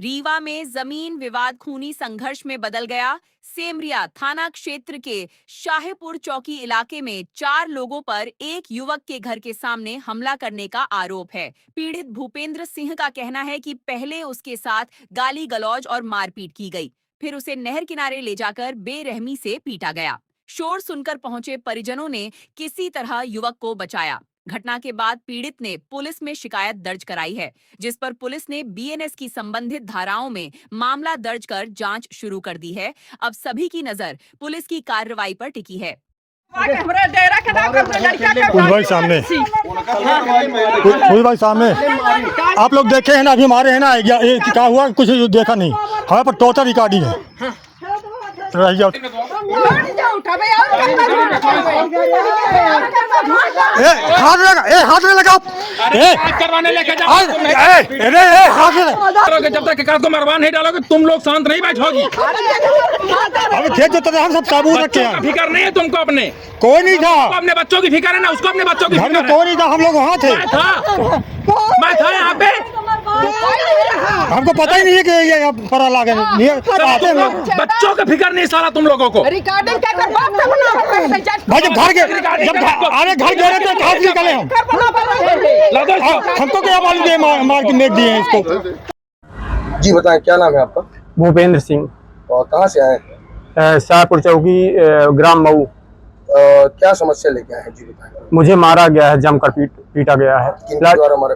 रीवा में जमीन विवाद खूनी संघर्ष में बदल गया। सेमरिया थाना क्षेत्र के शाहपुर चौकी इलाके में 4 लोगों पर एक युवक के घर के सामने हमला करने का आरोप है। पीड़ित भूपेंद्र सिंह का कहना है कि पहले उसके साथ गाली गलौज और मारपीट की गई, फिर उसे नहर किनारे ले जाकर बेरहमी से पीटा गया। शोर सुनकर पहुंचे परिजनों ने किसी तरह युवक को बचाया। घटना के बाद पीड़ित ने पुलिस में शिकायत दर्ज कराई है, जिस पर पुलिस ने बीएनएस की संबंधित धाराओं में मामला दर्ज कर जांच शुरू कर दी है। अब सभी की नजर पुलिस की कार्रवाई पर टिकी है। भाई सामने भाई सामने आप लोग देखे हैं ना, अभी हमारे है ना, ये क्या हुआ कुछ देखा नहीं, हमारे पर टोटल रिकॉर्डिंग है। हाथ में लगाओ, करवाने लेके जाओ। जब तक कागज को मरवा नहीं डालोगे तुम लोग शांत नहीं बैठोगी। हम खेत जोते थे, हम सब सबूत रखे हैं। फिक्र नहीं है तुमको? अपने कोई नहीं था, अपने बच्चों की फिक्र है ना, उसको अपने बच्चों की घर में कोई नहीं था, हम लोग वहाँ थे। मैं था यहाँ पे, हमको पता ही नहीं है कि ये परा लागे बच्चों का फिक्र नहीं साला तुम लोगों को। रिकॉर्डिंग भाई जब घर गए थे कहाँ से निकले हम? हमको क्या मालूम है मार के मेक दिए हैं इसको। जी बताएं, क्या नाम है आपका? भूपेंद्र सिंह। और कहाँ से आए? शाहपुर चौकी, ग्राम मऊ। क्या समस्या लेके आए हैं जी बताएं। मुझे मारा गया है, जमकर पीटा गया है। किनके द्वारा मारा?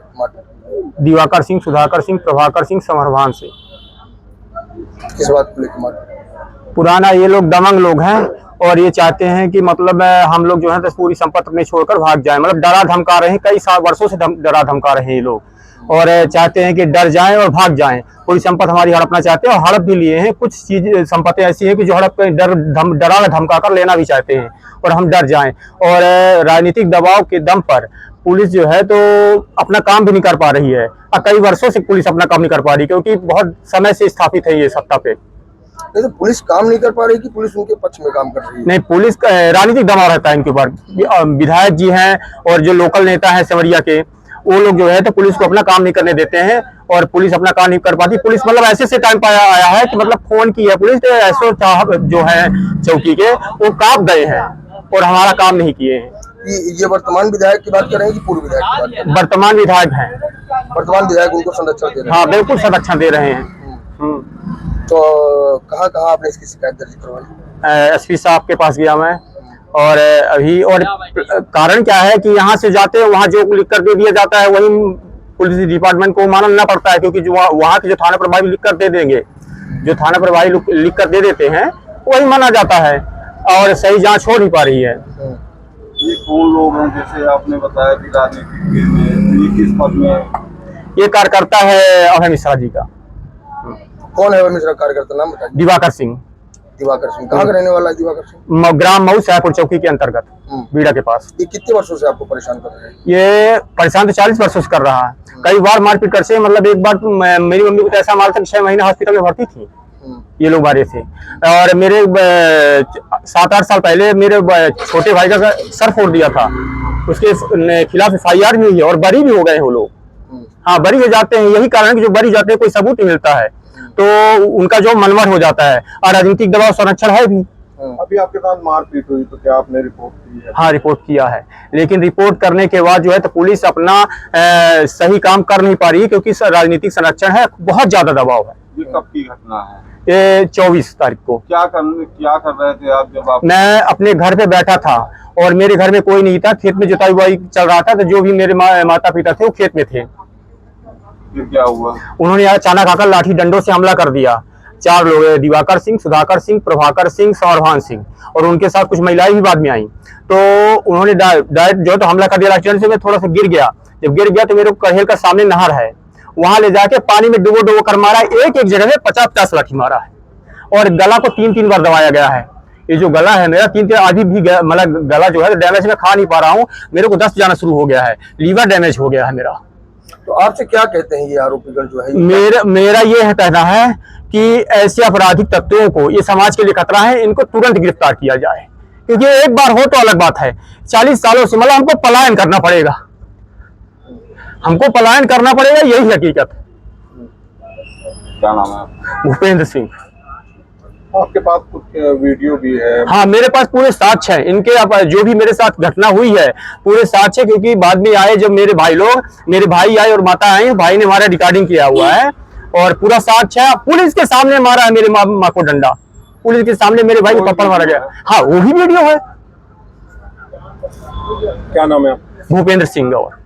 दिवाकर सिंह, सुधाकर सिंह, प्रभाकर सिंह, समरभान से। किस बात को लेकर मारा? पुराना ये लोग दमंग लोग हैं और ये चाहते हैं कि मतलब हम लोग जो है तो पूरी संपत्ति अपने छोड़कर भाग जाएं। मतलब डरा धमका रहे हैं, कई साल वर्षों से डरा धमका रहे हैं ये लोग, और चाहते हैं कि डर जाएं और भाग जाएं। पूरी संपत्ति हमारी हड़पना चाहते हैं और हड़प भी लिए हैं। कुछ चीज संपत्ति ऐसी है कि जो हड़प डरा धमका कर लेना भी चाहते हैं और हम डर जाएं। और राजनीतिक दबाव के दम पर पुलिस जो है तो अपना काम भी नहीं कर पा रही है। कई वर्षों से पुलिस अपना काम नहीं कर पा रही, क्योंकि बहुत समय से स्थापित है ये सत्ता पे। नहीं तो पुलिस काम नहीं कर पा रही कि पुलिस उनके पक्ष में काम कर रही है? नहीं, पुलिस का राजनीतिक दबाव रहता है इनके ऊपर। विधायक जी हैं और जो लोकल नेता हैं सेमरिया के, वो लोग जो है तो पुलिस को अपना काम नहीं करने देते हैं और पुलिस अपना काम नहीं कर पाती। पुलिस मतलब ऐसे से टाइम पाया आया है कि मतलब फोन की है पुलिस, तो एसओ साहब जो है चौकी के, वो कांप गए हैं और हमारा काम नहीं किए हैं। ये वर्तमान विधायक की बात कर रहे हैं कि पूर्व विधायक की बात कर रहे हैं? वर्तमान विधायक हैं। वर्तमान विधायक उनको संरक्षण दे रहे हैं? हाँ बिल्कुल संरक्षण दे रहे हैं। तो कहाँ आपने इसकी शिकायत दर्ज करवाई? एसपी साहब के पास गया मैं, और अभी और कारण क्या है कि यहाँ से जाते हैं वहाँ जो लिख कर दे दिया जाता है वही पुलिस डिपार्टमेंट को मानना पड़ता है, क्योंकि जो वहाँ के जो थाना प्रभारी लिख कर दे देंगे, जो थाना प्रभारी लिख कर दे देते हैं वही माना जाता है और सही जांच हो नहीं पा रही है। ये कौन लोग हैं? जैसे आपने बताया कि राजनीतिक में, ये किस पद में? ये कार्यकर्ता है अभय मिश्रा जी का। कौन है अभय मिश्रा कार्यकर्ता? नाम बताइए। दिवाकर सिंह। दिवाकर सिंह कहाँ का रहने वाला है दिवाकर सिंह? ग्राम मऊ शाहपुर चौकी के अंतर्गत बीड़ा के पास। ये कितने वर्षों से आपको परेशान कर रहे हैं? ये परेशान तो 40 वर्षों से कर रहा है। कई बार मारपीट कर से, मतलब एक बार मेरी मम्मी को तो ऐसा मारा था कि 6 महीने हॉस्पिटल में भर्ती थी ये लोग मारे थे। और मेरे 7-8 साल पहले मेरे छोटे भाई का सर फोड़ दिया था, उसके खिलाफ FIR भी हुई है और बरी भी हो गए वो लोग। हाँ, बरी हो जाते हैं, यही कारण है कि जो बरी जाते हैं कोई सबूत नहीं मिलता है तो उनका जो मनमर हो जाता है, और राजनीतिक दबाव संरक्षण है भी। अभी आपके साथ मारपीट हुई तो क्या आपने रिपोर्ट की है? हाँ, रिपोर्ट किया है, लेकिन रिपोर्ट करने के बाद जो है तो पुलिस अपना सही काम कर नहीं पा रही है, क्योंकि राजनीतिक संरक्षण है, बहुत ज्यादा दबाव है। ये कब की घटना है? ये 24 तारीख को। क्या कर रहे थे आप जब आप? मैं अपने घर पे बैठा था और मेरे घर में कोई नहीं था, खेत में जुताई बुआई चल रहा था, तो जो भी मेरे माता पिता थे वो खेत में थे। फिर क्या हुआ? उन्होंने अचानक आकर लाठी डंडों से हमला कर दिया। 4 लोग, दिवाकर सिंह, सुधाकर सिंह, प्रभाकर सिंह, समरभान सिंह, और उनके साथ कुछ महिलाएं भी बाद में आई। तो उन्होंने डायरेक्ट जो तो हमला कर दिया लाठी डंडे से। मैं थोड़ा सा गिर गया, जब गिर गया तो मेरे कहेल का सामने नहर है, वहां ले जाके पानी में डुबो कर मारा। एक जगह में 50-50 लाठी मारा है और गला को 3-3 बार दबाया गया है। ये जो गला है मेरा 3 अभी भी मतलब गला जो है डैमेज, में खा नहीं पा रहा हूँ, मेरे को दस्त जाना शुरू हो गया है, लीवर डैमेज हो गया है मेरा। तो आपसे क्या कहते हैं ये आरोपीगण जो है? मेरा ये है कहना है कि ऐसे आपराधिक तत्वों को, ये समाज के लिए खतरा है, इनको तुरंत गिरफ्तार किया जाए, क्योंकि एक बार हो तो अलग बात है। 40 सालों से मतलब हमको पलायन करना पड़ेगा, यही हकीकत है। क्या नाम है आपका? भूपेंद्र सिंह। आपके पास कुछ वीडियो भी है? हाँ, मेरे पास पूरे साक्ष्य है इनके। अब जो भी मेरे साथ घटना हुई है पूरे साक्ष्य, क्योंकि बाद में आए जब मेरे भाई लोग, मेरे भाई आए और माता आई, भाई ने हमारा रिकॉर्डिंग किया हुआ है और पूरा साक्ष्य है। पुलिस के सामने मारा है मेरे माँ को डंडा, पुलिस के सामने मेरे भाई को थप्पड़ मारा गया। हाँ, वो भी वीडियो है। क्या नाम है आपका? भूपेंद्र सिंह। और